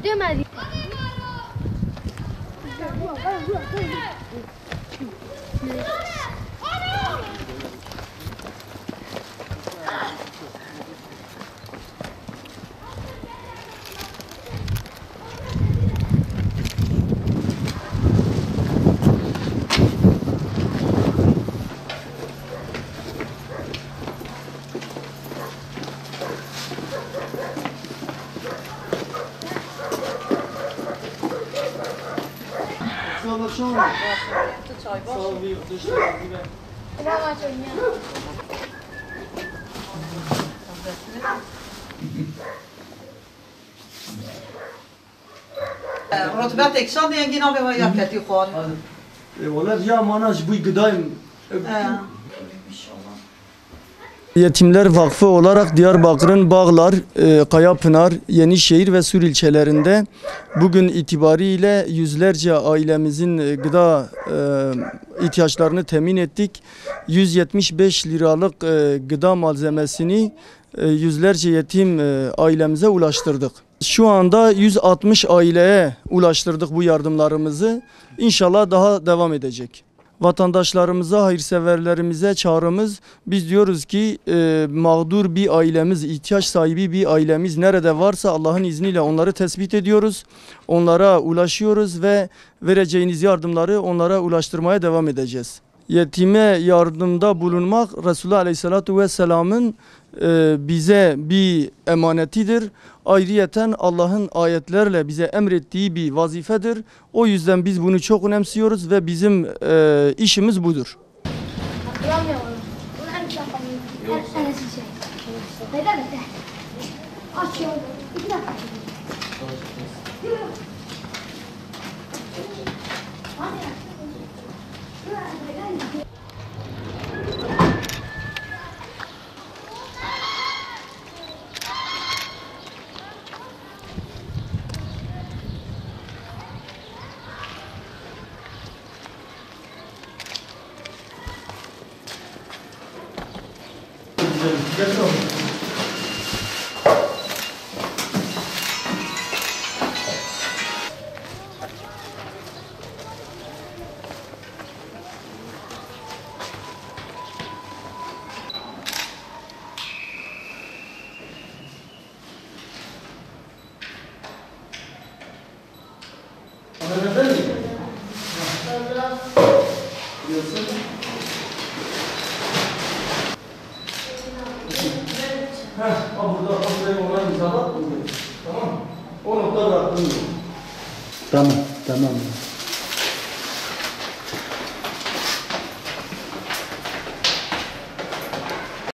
Demedi. رتبت اکسان دیگه نامه و یکتی خوار. Valla ya manaj bu gıdayım. Yetimler Vakfı olarak Diyarbakır'ın Bağlar, Kayapınar, Yenişehir ve Sur ilçelerinde bugün itibariyle yüzlerce ailemizin gıda ihtiyaçlarını temin ettik. 175 liralık gıda malzemesini yüzlerce yetim ailemize ulaştırdık. Şu anda 160 aileye ulaştırdık bu yardımlarımızı. İnşallah daha devam edecek. Vatandaşlarımıza, hayırseverlerimize çağrımız, biz diyoruz ki mağdur bir ailemiz, ihtiyaç sahibi bir ailemiz nerede varsa Allah'ın izniyle onları tespit ediyoruz. Onlara ulaşıyoruz ve vereceğiniz yardımları onlara ulaştırmaya devam edeceğiz. Yetime yardımda bulunmak Resulullah Aleyhisselatü Vesselam'ın bize bir emanetidir. Ayrıyeten Allah'ın ayetlerle bize emrettiği bir vazifedir. O yüzden biz bunu çok önemsiyoruz ve bizim işimiz budur. Burada olan imzalar tamam mı? O nokta bıraktım. Tamam.